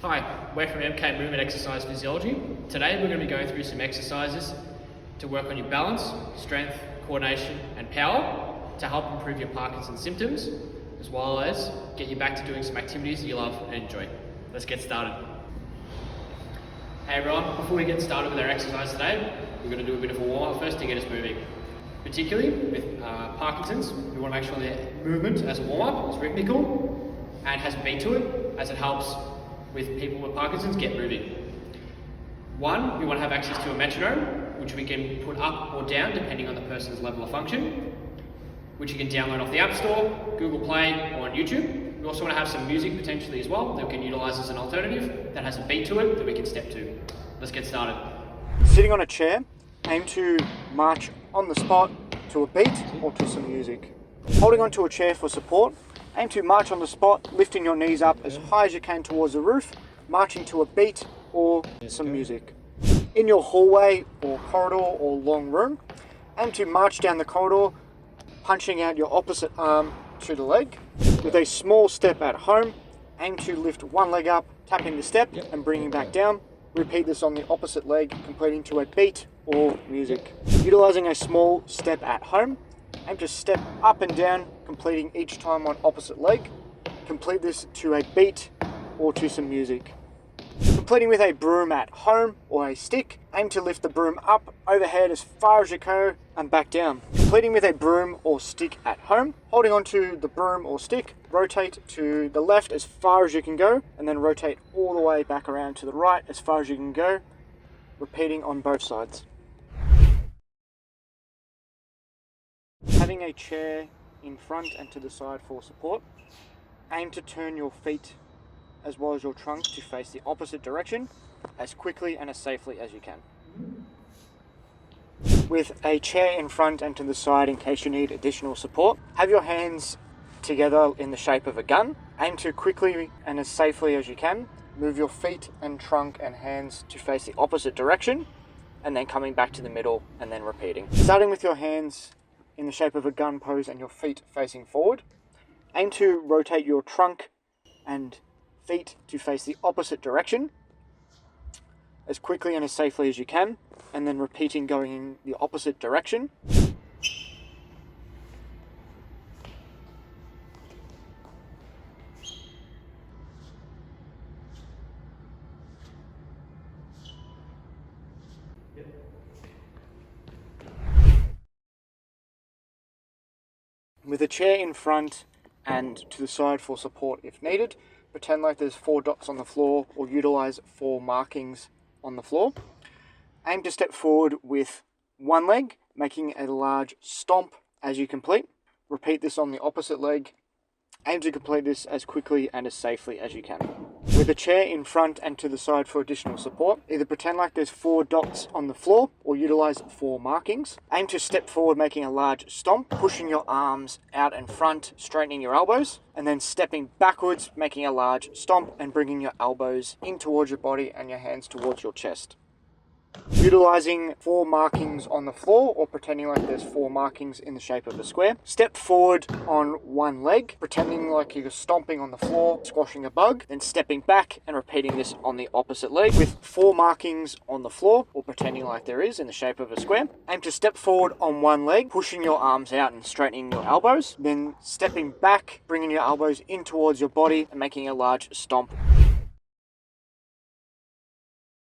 Hi, we're from MK Movement Exercise Physiology. Today we're going to be going through some exercises to work on your balance, strength, coordination and power to help improve your Parkinson's symptoms, as well as get you back to doing some activities that you love and enjoy. Let's get started. Hey everyone, before we get started with our exercise today, we're going to do a bit of a warm-up first to get us moving. Particularly with Parkinson's, we want to make sure that movement as a warm-up is rhythmical and has a beat to it, as it helps with people with Parkinson's get moving. One, we want to have access to a metronome, which we can put up or down depending on the person's level of function, which you can download off the App Store, Google Play, or on YouTube. We also want to have some music potentially as well that we can utilize as an alternative that has a beat to it that we can step to. Let's get started. Sitting on a chair, aim to march on the spot to a beat or to some music. Holding onto a chair for support, aim to march on the spot, lifting your knees up as high as you can towards the roof, marching to a beat or some music. In your hallway or corridor or long room, aim to march down the corridor, punching out your opposite arm to the leg. With a small step at home, aim to lift one leg up, tapping the step and bringing back down. Repeat this on the opposite leg, completing to a beat or music. Utilizing a small step at home, aim to step up and down, completing each time on opposite leg. Complete this to a beat or to some music. Completing with a broom at home or a stick, aim to lift the broom up overhead as far as you can and back down. Completing with a broom or stick at home, holding onto the broom or stick, rotate to the left as far as you can go and then rotate all the way back around to the right as far as you can go, repeating on both sides. Having a chair in front and to the side for support, aim to turn your feet as well as your trunk to face the opposite direction as quickly and as safely as you can. With a chair in front and to the side in case you need additional support, have your hands together in the shape of a gun. Aim to quickly and as safely as you can move your feet and trunk and hands to face the opposite direction and then coming back to the middle and then repeating. Starting with your hands in the shape of a gun pose and your feet facing forward, aim to rotate your trunk and feet to face the opposite direction as quickly and as safely as you can, and then repeating going in the opposite direction. With a chair in front and to the side for support if needed, pretend like there's 4 dots on the floor or utilize 4 markings on the floor. Aim to step forward with one leg, making a large stomp as you complete. Repeat this on the opposite leg. Aim to complete this as quickly and as safely as you can. With a chair in front and to the side for additional support, either pretend like there's 4 dots on the floor or utilize 4 markings. Aim to step forward making a large stomp, pushing your arms out in front, straightening your elbows, and then stepping backwards, making a large stomp and bringing your elbows in towards your body and your hands towards your chest. Utilizing 4 markings on the floor or pretending like there's 4 markings in the shape of a square. Step forward on one leg, pretending like you're stomping on the floor, squashing a bug, then stepping back and repeating this on the opposite leg with 4 markings on the floor or pretending like there is in the shape of a square. Aim to step forward on one leg, pushing your arms out and straightening your elbows, then stepping back, bringing your elbows in towards your body and making a large stomp.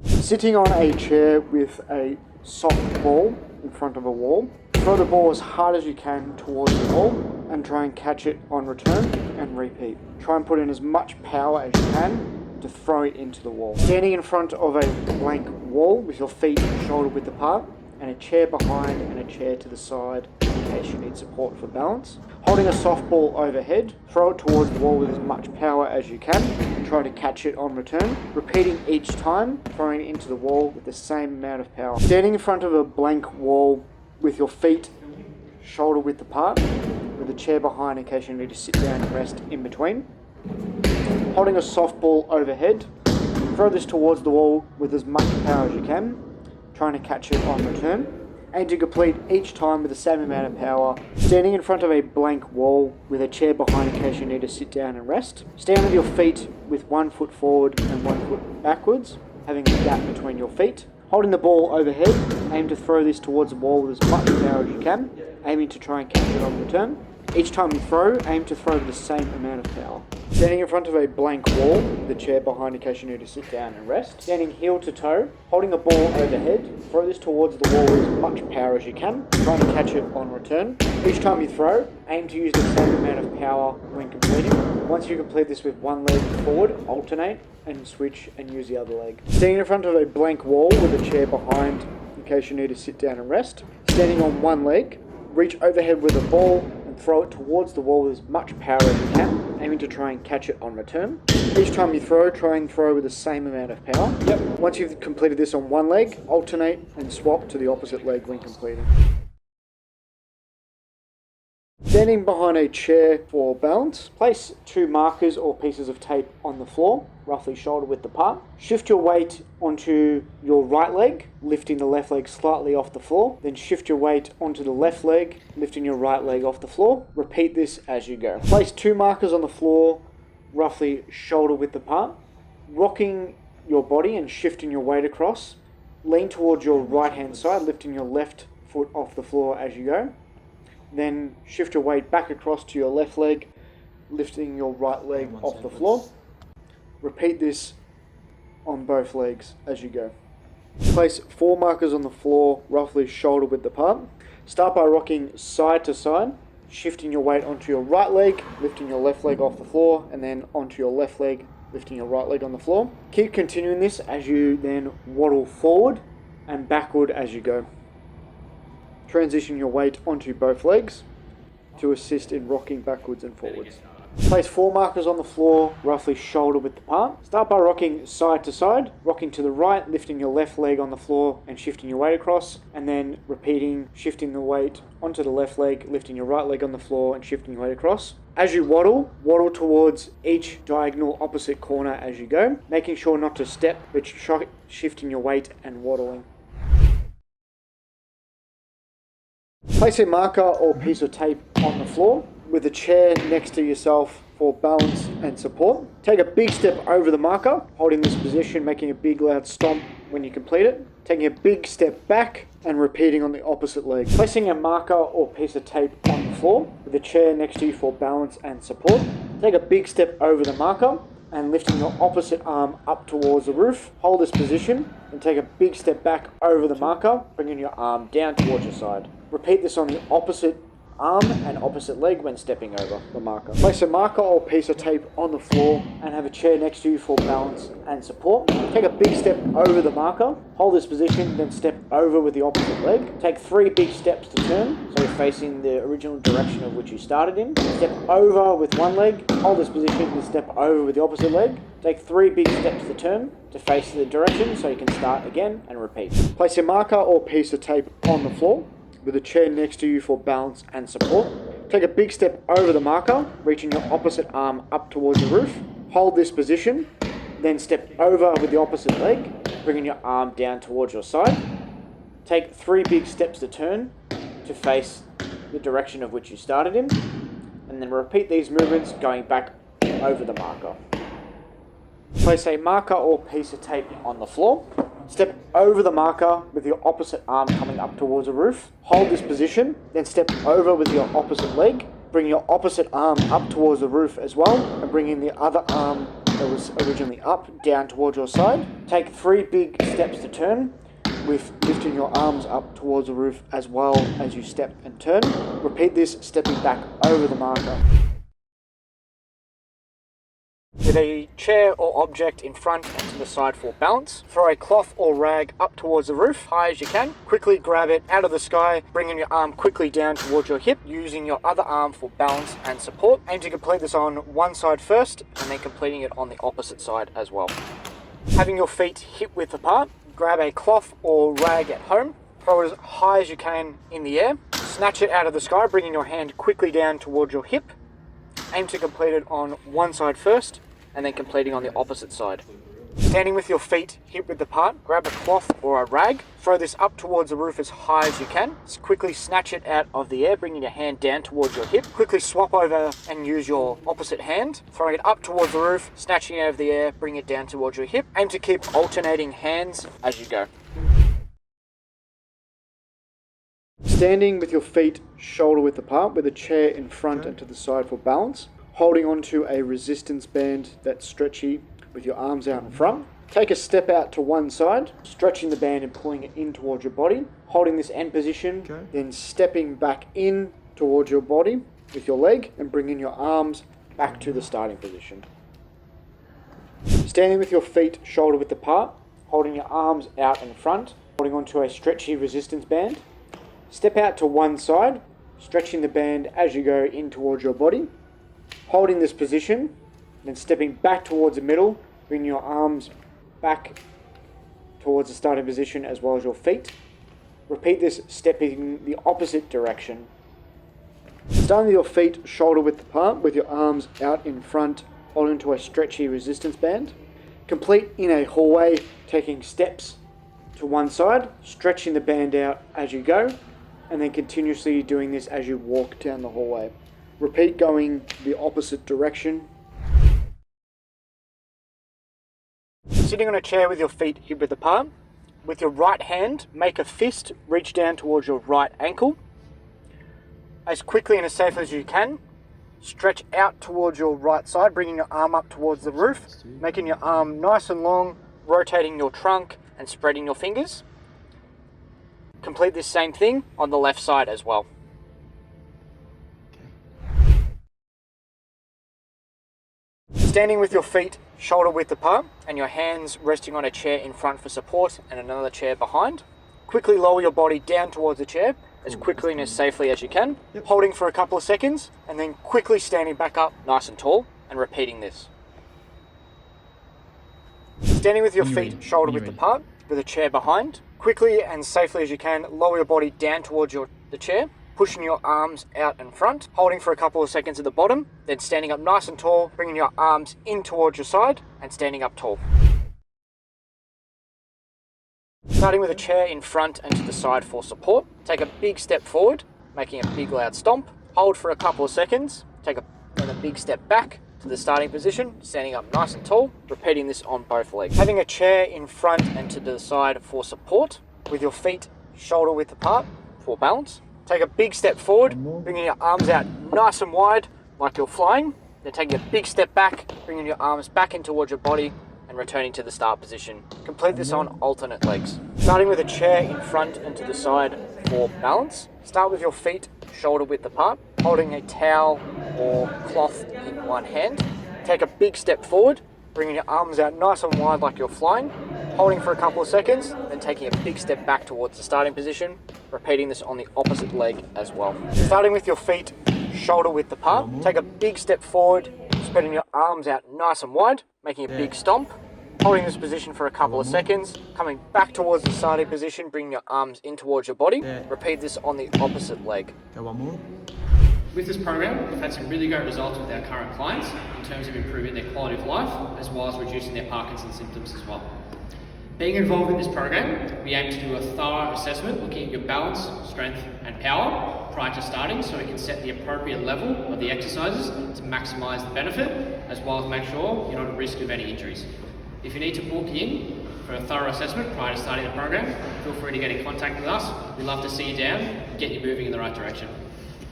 Sitting on a chair with a soft ball in front of a wall, throw the ball as hard as you can towards the wall and try and catch it on return and repeat. Try and put in as much power as you can to throw it into the wall. Standing in front of a blank wall with your feet shoulder width apart and a chair behind and a chair to the side in case you need support for balance. Holding a softball overhead, throw it towards the wall with as much power as you can and try to catch it on return, repeating each time, throwing it into the wall with the same amount of power. Standing in front of a blank wall with your feet shoulder width apart, with a chair behind in case you need to sit down and rest in between. Holding a softball overhead, throw this towards the wall with as much power as you can, trying to catch it on return. Aim to complete each time with the same amount of power. Standing in front of a blank wall with a chair behind in case you need to sit down and rest. Stand with your feet with 1 foot forward and 1 foot backwards, having a gap between your feet. Holding the ball overhead, aim to throw this towards the wall with as much power as you can, aiming to try and catch it on return. Each time you throw, aim to throw with the same amount of power. Standing in front of a blank wall with a chair behind in case you need to sit down and rest. Standing heel to toe, holding the ball overhead, throw this towards the wall with as much power as you can, trying to catch it on return. Each time you throw, aim to use the same amount of power when completing. Once you complete this with one leg forward, alternate and switch and use the other leg. Standing in front of a blank wall with a chair behind in case you need to sit down and rest. Standing on one leg, reach overhead with the ball and throw it towards the wall with as much power as you can, aiming to try and catch it on return. Each time you throw, try and throw with the same amount of power. Once you've completed this on one leg, alternate and swap to the opposite leg when completing. Standing behind a chair for balance, place 2 markers or pieces of tape on the floor, roughly shoulder width apart. Shift your weight onto your right leg, lifting the left leg slightly off the floor. Then shift your weight onto the left leg, lifting your right leg off the floor. Repeat this as you go. Place 2 markers on the floor, roughly shoulder width apart. Rocking your body and shifting your weight across. Lean towards your right hand side, lifting your left foot off the floor as you go. Then shift your weight back across to your left leg, lifting your right leg off the floor. Repeat this on both legs as you go. Place 4 markers on the floor, roughly shoulder width apart. Start by rocking side to side, shifting your weight onto your right leg, lifting your left leg off the floor, and then onto your left leg, lifting your right leg on the floor. Keep continuing this as you then waddle forward and backward as you go. Transition your weight onto both legs to assist in rocking backwards and forwards. Place 4 markers on the floor, roughly shoulder width apart. Start by rocking side to side, rocking to the right, lifting your left leg on the floor and shifting your weight across, and then repeating, shifting the weight onto the left leg, lifting your right leg on the floor and shifting your weight across. As you waddle towards each diagonal opposite corner as you go, making sure not to step, but shifting your weight and waddling. Place a marker or piece of tape on the floor with a chair next to yourself for balance and support. Take a big step over the marker, holding this position, making a big loud stomp when you complete it. Taking a big step back and repeating on the opposite leg. Placing a marker or piece of tape on the floor with a chair next to you for balance and support. Take a big step over the marker and lifting your opposite arm up towards the roof. Hold this position and take a big step back over the marker, bringing your arm down towards your side. Repeat this on the opposite arm and opposite leg when stepping over the marker. Place a marker or piece of tape on the floor and have a chair next to you for balance and support. Take a big step over the marker, hold this position, then step over with the opposite leg. Take 3 big steps to turn, so you're facing the original direction of which you started in. Step over with one leg, hold this position, then step over with the opposite leg. Take 3 big steps to turn to face the direction so you can start again and repeat. Place a marker or piece of tape on the floor with a chair next to you for balance and support. Take a big step over the marker, reaching your opposite arm up towards the roof. Hold this position, then step over with the opposite leg, bringing your arm down towards your side. Take 3 big steps to turn to face the direction of which you started in, and then repeat these movements going back over the marker. Place a marker or piece of tape on the floor. Step over the marker with your opposite arm coming up towards the roof. Hold this position, then step over with your opposite leg. Bring your opposite arm up towards the roof as well, and bringing the other arm that was originally up down towards your side. Take 3 big steps to turn, with lifting your arms up towards the roof as well as you step and turn. Repeat this, stepping back over the marker. With a chair or object in front and to the side for balance, throw a cloth or rag up towards the roof, high as you can. Quickly grab it out of the sky, bringing your arm quickly down towards your hip, using your other arm for balance and support. Aim to complete this on one side first, and then completing it on the opposite side as well. Having your feet hip width apart, grab a cloth or rag at home, throw it as high as you can in the air, snatch it out of the sky, bringing your hand quickly down towards your hip. Aim to complete it on one side first, and then completing on the opposite side. Standing with your feet hip width apart, grab a cloth or a rag, throw this up towards the roof as high as you can. Just quickly snatch it out of the air, bringing your hand down towards your hip. Quickly swap over and use your opposite hand, throwing it up towards the roof, snatching it out of the air, bring it down towards your hip. Aim to keep alternating hands as you go. Standing with your feet shoulder width apart with a chair in front and to the side for balance, holding onto a resistance band that's stretchy with your arms out in front. Take a step out to one side, stretching the band and pulling it in towards your body, holding this end position, then stepping back in towards your body with your leg and bringing your arms back to the starting position. Standing with your feet shoulder width apart, holding your arms out in front, holding onto a stretchy resistance band. Step out to one side, stretching the band as you go in towards your body, holding this position, then stepping back towards the middle, bring your arms back towards the starting position as well as your feet. Repeat this stepping the opposite direction. Starting with your feet shoulder width apart with your arms out in front, holding to a stretchy resistance band. Complete in a hallway, taking steps to one side, stretching the band out as you go, and then continuously doing this as you walk down the hallway. Repeat going the opposite direction. Sitting on a chair with your feet hip width apart, with your right hand, make a fist, reach down towards your right ankle. As quickly and as safely as you can, stretch out towards your right side, bringing your arm up towards the roof, making your arm nice and long, rotating your trunk and spreading your fingers. Complete this same thing on the left side as well. Standing with your feet shoulder width apart and your hands resting on a chair in front for support and another chair behind. Quickly lower your body down towards the chair as quickly and as safely as you can, holding for a couple of seconds and then quickly standing back up nice and tall and repeating this. Standing with your feet shoulder width apart with a chair behind, quickly and safely as you can, lower your body down towards the chair, pushing your arms out in front, holding for a couple of seconds at the bottom, then standing up nice and tall, bringing your arms in towards your side and standing up tall. Starting with a chair in front and to the side for support, take a big step forward, making a big loud stomp, hold for a couple of seconds, then a big step back to the starting position, standing up nice and tall, repeating this on both legs. Having a chair in front and to the side for support, with your feet shoulder width apart for balance. Take a big step forward, bringing your arms out nice and wide like you're flying, then taking a big step back, bringing your arms back in towards your body and returning to the start position. Complete this on alternate legs. Starting with a chair in front and to the side for balance. Start with your feet shoulder width apart, holding a towel or cloth in one hand. Take a big step forward, bringing your arms out nice and wide like you're flying, holding for a couple of seconds, then taking a big step back towards the starting position, repeating this on the opposite leg as well. Starting with your feet shoulder width apart, take a big step forward, spreading your arms out nice and wide, making a big stomp, holding this position for a couple of seconds, coming back towards the starting position, bringing your arms in towards your body. Repeat this on the opposite leg. With this program, we've had some really great results with our current clients in terms of improving their quality of life as well as reducing their Parkinson's symptoms as well. Being involved in this program, we aim to do a thorough assessment looking at your balance, strength and power prior to starting so we can set the appropriate level of the exercises to maximise the benefit as well as make sure you're not at risk of any injuries. If you need to book in for a thorough assessment prior to starting the program, feel free to get in contact with us. We'd love to see you down and get you moving in the right direction.